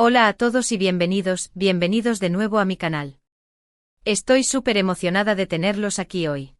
Hola a todos y bienvenidos de nuevo a mi canal. Estoy súper emocionada de tenerlos aquí hoy.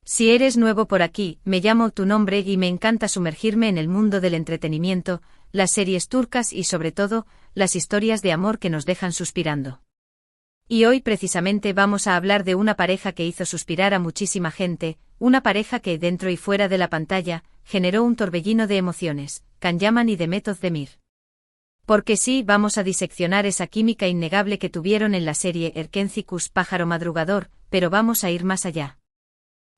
Si eres nuevo por aquí, me llamo Tu Nombre y me encanta sumergirme en el mundo del entretenimiento, las series turcas y sobre todo, las historias de amor que nos dejan suspirando. Y hoy precisamente vamos a hablar de una pareja que hizo suspirar a muchísima gente, una pareja que dentro y fuera de la pantalla, generó un torbellino de emociones, Can Yaman y Demet Özdemir. Porque sí, vamos a diseccionar esa química innegable que tuvieron en la serie Erkenci Pájaro Madrugador, pero vamos a ir más allá.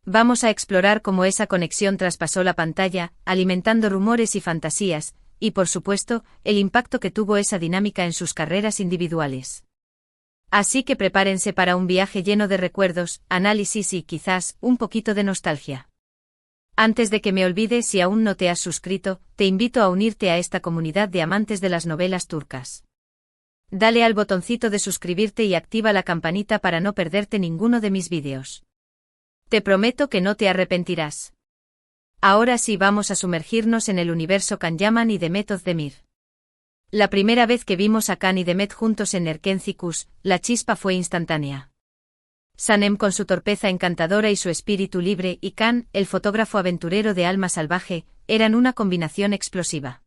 Vamos a explorar cómo esa conexión traspasó la pantalla, alimentando rumores y fantasías, y por supuesto, el impacto que tuvo esa dinámica en sus carreras individuales. Así que prepárense para un viaje lleno de recuerdos, análisis y quizás, un poquito de nostalgia. Antes de que me olvide, si aún no te has suscrito, te invito a unirte a esta comunidad de amantes de las novelas turcas. Dale al botoncito de suscribirte y activa la campanita para no perderte ninguno de mis vídeos. Te prometo que no te arrepentirás. Ahora sí vamos a sumergirnos en el universo Can Yaman y Demet Özdemir. La primera vez que vimos a Can y Demet juntos en Erkenci, la chispa fue instantánea. Sanem con su torpeza encantadora y su espíritu libre y Can, el fotógrafo aventurero de alma salvaje, eran una combinación explosiva.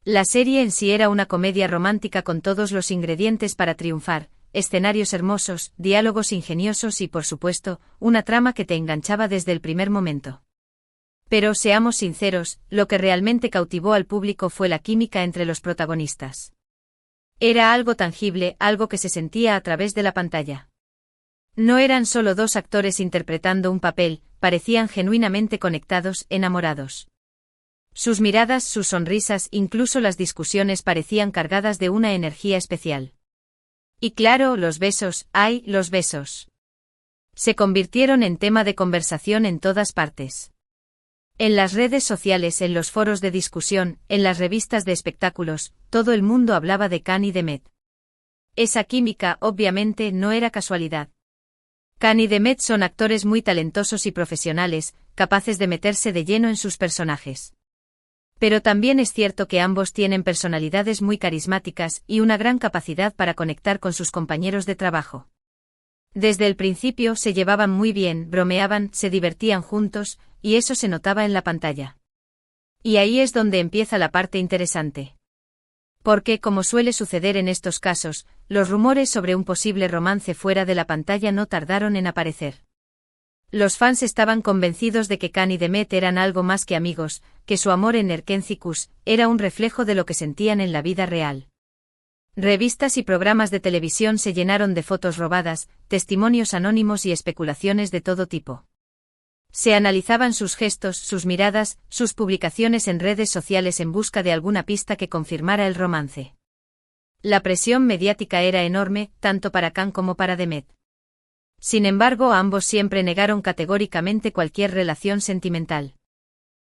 La serie en sí era una comedia romántica con todos los ingredientes para triunfar, escenarios hermosos, diálogos ingeniosos y por supuesto, una trama que te enganchaba desde el primer momento. Pero seamos sinceros, lo que realmente cautivó al público fue la química entre los protagonistas. Era algo tangible, algo que se sentía a través de la pantalla. No eran solo dos actores interpretando un papel, parecían genuinamente conectados, enamorados. Sus miradas, sus sonrisas, incluso las discusiones parecían cargadas de una energía especial. Y claro, los besos, ¡ay, los besos! Se convirtieron en tema de conversación en todas partes. En las redes sociales, en los foros de discusión, en las revistas de espectáculos, todo el mundo hablaba de Can y Demet. Esa química, obviamente, no era casualidad. Can y Demet son actores muy talentosos y profesionales, capaces de meterse de lleno en sus personajes. Pero también es cierto que ambos tienen personalidades muy carismáticas y una gran capacidad para conectar con sus compañeros de trabajo. Desde el principio se llevaban muy bien, bromeaban, se divertían juntos, y eso se notaba en la pantalla. Y ahí es donde empieza la parte interesante. Porque, como suele suceder en estos casos, los rumores sobre un posible romance fuera de la pantalla no tardaron en aparecer. Los fans estaban convencidos de que Can y Demet eran algo más que amigos, que su amor en Erkenci era un reflejo de lo que sentían en la vida real. Revistas y programas de televisión se llenaron de fotos robadas, testimonios anónimos y especulaciones de todo tipo. Se analizaban sus gestos, sus miradas, sus publicaciones en redes sociales en busca de alguna pista que confirmara el romance. La presión mediática era enorme, tanto para Can como para Demet. Sin embargo, ambos siempre negaron categóricamente cualquier relación sentimental.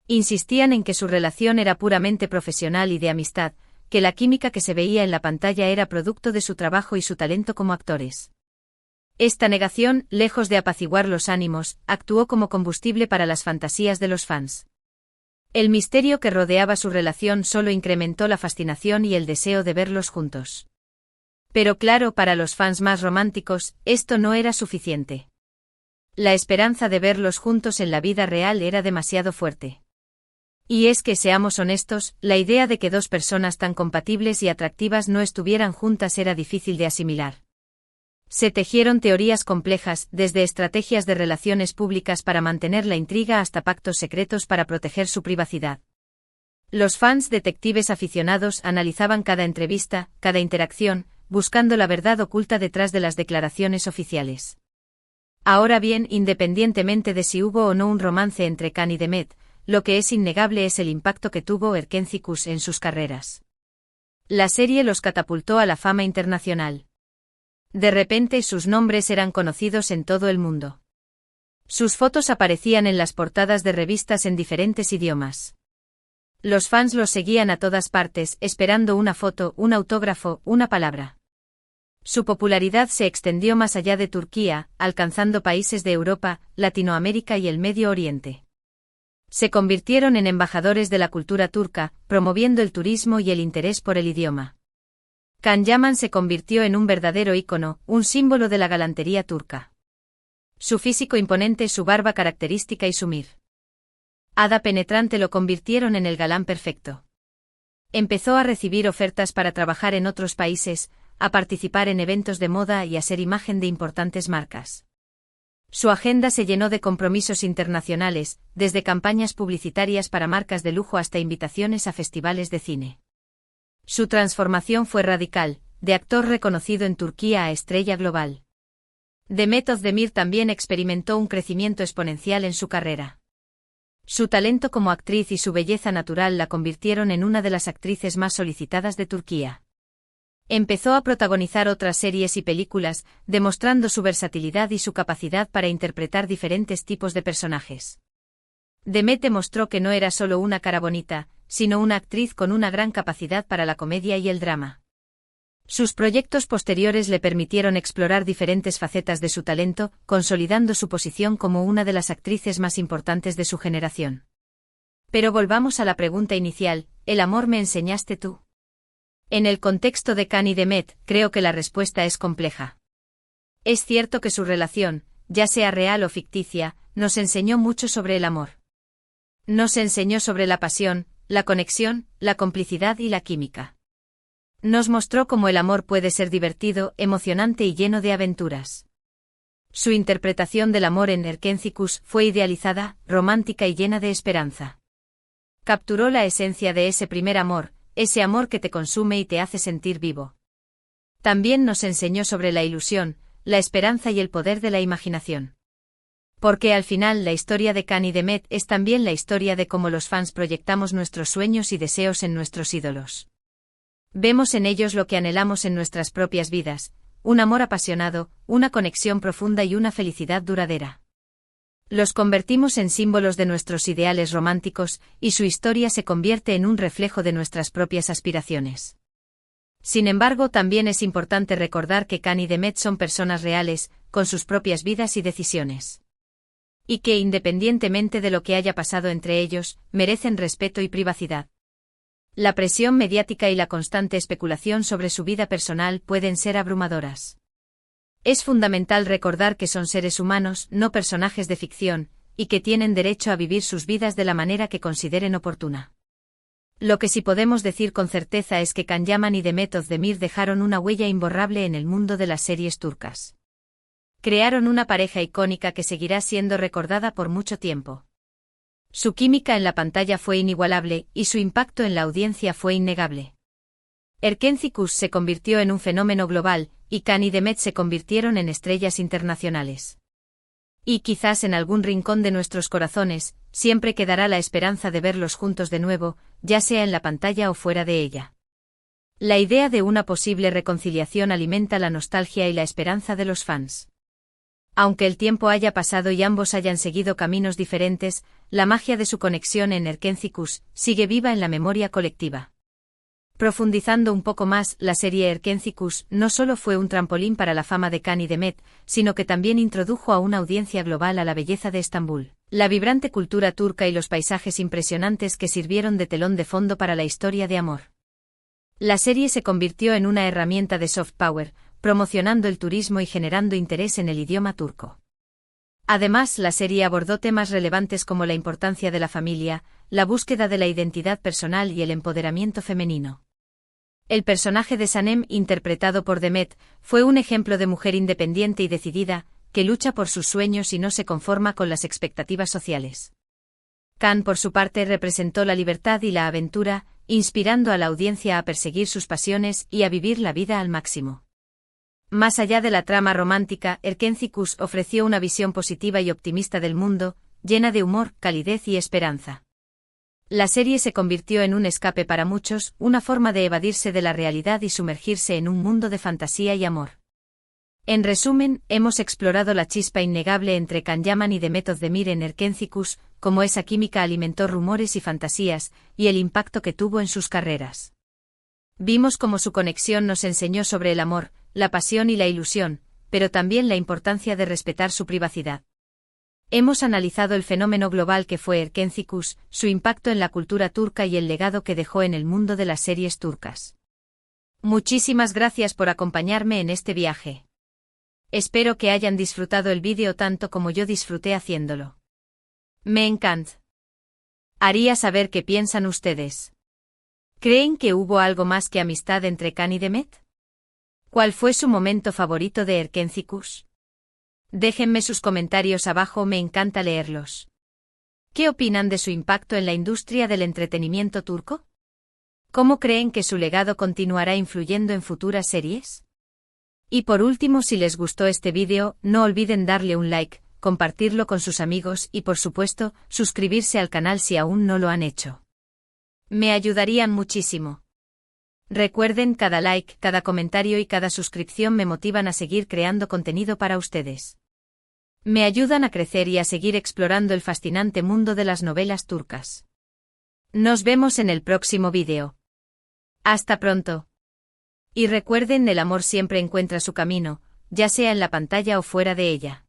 Insistían en que su relación era puramente profesional y de amistad, que la química que se veía en la pantalla era producto de su trabajo y su talento como actores. Esta negación, lejos de apaciguar los ánimos, actuó como combustible para las fantasías de los fans. El misterio que rodeaba su relación solo incrementó la fascinación y el deseo de verlos juntos. Pero claro, para los fans más románticos, esto no era suficiente. La esperanza de verlos juntos en la vida real era demasiado fuerte. Y es que, seamos honestos, la idea de que dos personas tan compatibles y atractivas no estuvieran juntas era difícil de asimilar. Se tejieron teorías complejas, desde estrategias de relaciones públicas para mantener la intriga hasta pactos secretos para proteger su privacidad. Los fans detectives aficionados analizaban cada entrevista, cada interacción, buscando la verdad oculta detrás de las declaraciones oficiales. Ahora bien, independientemente de si hubo o no un romance entre Can y Demet, lo que es innegable es el impacto que tuvo Erkenci en sus carreras. La serie los catapultó a la fama internacional. De repente sus nombres eran conocidos en todo el mundo. Sus fotos aparecían en las portadas de revistas en diferentes idiomas. Los fans los seguían a todas partes, esperando una foto, un autógrafo, una palabra. Su popularidad se extendió más allá de Turquía, alcanzando países de Europa, Latinoamérica y el Medio Oriente. Se convirtieron en embajadores de la cultura turca, promoviendo el turismo y el interés por el idioma. Can Yaman se convirtió en un verdadero ícono, un símbolo de la galantería turca. Su físico imponente, su barba característica y su mirada penetrante lo convirtieron en el galán perfecto. Empezó a recibir ofertas para trabajar en otros países, a participar en eventos de moda y a ser imagen de importantes marcas. Su agenda se llenó de compromisos internacionales, desde campañas publicitarias para marcas de lujo hasta invitaciones a festivales de cine. Su transformación fue radical, de actor reconocido en Turquía a estrella global. Demet Özdemir también experimentó un crecimiento exponencial en su carrera. Su talento como actriz y su belleza natural la convirtieron en una de las actrices más solicitadas de Turquía. Empezó a protagonizar otras series y películas, demostrando su versatilidad y su capacidad para interpretar diferentes tipos de personajes. Demet demostró que no era solo una cara bonita, sino una actriz con una gran capacidad para la comedia y el drama. Sus proyectos posteriores le permitieron explorar diferentes facetas de su talento, consolidando su posición como una de las actrices más importantes de su generación. Pero volvamos a la pregunta inicial, ¿el amor me enseñaste tú? En el contexto de Can y Demet, creo que la respuesta es compleja. Es cierto que su relación, ya sea real o ficticia, nos enseñó mucho sobre el amor. Nos enseñó sobre la pasión, la conexión, la complicidad y la química. Nos mostró cómo el amor puede ser divertido, emocionante y lleno de aventuras. Su interpretación del amor en Erkenci fue idealizada, romántica y llena de esperanza. Capturó la esencia de ese primer amor, ese amor que te consume y te hace sentir vivo. También nos enseñó sobre la ilusión, la esperanza y el poder de la imaginación. Porque al final la historia de Can y Demet es también la historia de cómo los fans proyectamos nuestros sueños y deseos en nuestros ídolos. Vemos en ellos lo que anhelamos en nuestras propias vidas, un amor apasionado, una conexión profunda y una felicidad duradera. Los convertimos en símbolos de nuestros ideales románticos, y su historia se convierte en un reflejo de nuestras propias aspiraciones. Sin embargo, también es importante recordar que Can y Demet son personas reales, con sus propias vidas y decisiones. Y que, independientemente de lo que haya pasado entre ellos, merecen respeto y privacidad. La presión mediática y la constante especulación sobre su vida personal pueden ser abrumadoras. Es fundamental recordar que son seres humanos, no personajes de ficción, y que tienen derecho a vivir sus vidas de la manera que consideren oportuna. Lo que sí podemos decir con certeza es que Can Yaman y Demet Özdemir dejaron una huella imborrable en el mundo de las series turcas. Crearon una pareja icónica que seguirá siendo recordada por mucho tiempo. Su química en la pantalla fue inigualable, y su impacto en la audiencia fue innegable. Erkenci se convirtió en un fenómeno global, y Can y Demet se convirtieron en estrellas internacionales. Y quizás en algún rincón de nuestros corazones, siempre quedará la esperanza de verlos juntos de nuevo, ya sea en la pantalla o fuera de ella. La idea de una posible reconciliación alimenta la nostalgia y la esperanza de los fans. Aunque el tiempo haya pasado y ambos hayan seguido caminos diferentes, la magia de su conexión en Erkenci sigue viva en la memoria colectiva. Profundizando un poco más, la serie Erkenci no solo fue un trampolín para la fama de Can y Demet, sino que también introdujo a una audiencia global a la belleza de Estambul, la vibrante cultura turca y los paisajes impresionantes que sirvieron de telón de fondo para la historia de amor. La serie se convirtió en una herramienta de soft power, promocionando el turismo y generando interés en el idioma turco. Además, la serie abordó temas relevantes como la importancia de la familia, la búsqueda de la identidad personal y el empoderamiento femenino. El personaje de Sanem, interpretado por Demet, fue un ejemplo de mujer independiente y decidida, que lucha por sus sueños y no se conforma con las expectativas sociales. Can, por su parte, representó la libertad y la aventura, inspirando a la audiencia a perseguir sus pasiones y a vivir la vida al máximo. Más allá de la trama romántica, Erkenci ofreció una visión positiva y optimista del mundo, llena de humor, calidez y esperanza. La serie se convirtió en un escape para muchos, una forma de evadirse de la realidad y sumergirse en un mundo de fantasía y amor. En resumen, hemos explorado la chispa innegable entre Can Yaman y Demet Özdemir en Erkenci, cómo esa química alimentó rumores y fantasías, y el impacto que tuvo en sus carreras. Vimos cómo su conexión nos enseñó sobre el amor, la pasión y la ilusión, pero también la importancia de respetar su privacidad. Hemos analizado el fenómeno global que fue Erkenci, su impacto en la cultura turca y el legado que dejó en el mundo de las series turcas. Muchísimas gracias por acompañarme en este viaje. Espero que hayan disfrutado el vídeo tanto como yo disfruté haciéndolo. Me encanta. Haría saber qué piensan ustedes. ¿Creen que hubo algo más que amistad entre Khan y Demet? ¿Cuál fue su momento favorito de Erkencikus? Déjenme sus comentarios abajo, me encanta leerlos. ¿Qué opinan de su impacto en la industria del entretenimiento turco? ¿Cómo creen que su legado continuará influyendo en futuras series? Y por último, si les gustó este vídeo, no olviden darle un like, compartirlo con sus amigos y por supuesto, suscribirse al canal si aún no lo han hecho. Me ayudarían muchísimo. Recuerden, cada like, cada comentario y cada suscripción me motivan a seguir creando contenido para ustedes. Me ayudan a crecer y a seguir explorando el fascinante mundo de las novelas turcas. Nos vemos en el próximo vídeo. Hasta pronto. Y recuerden, el amor siempre encuentra su camino, ya sea en la pantalla o fuera de ella.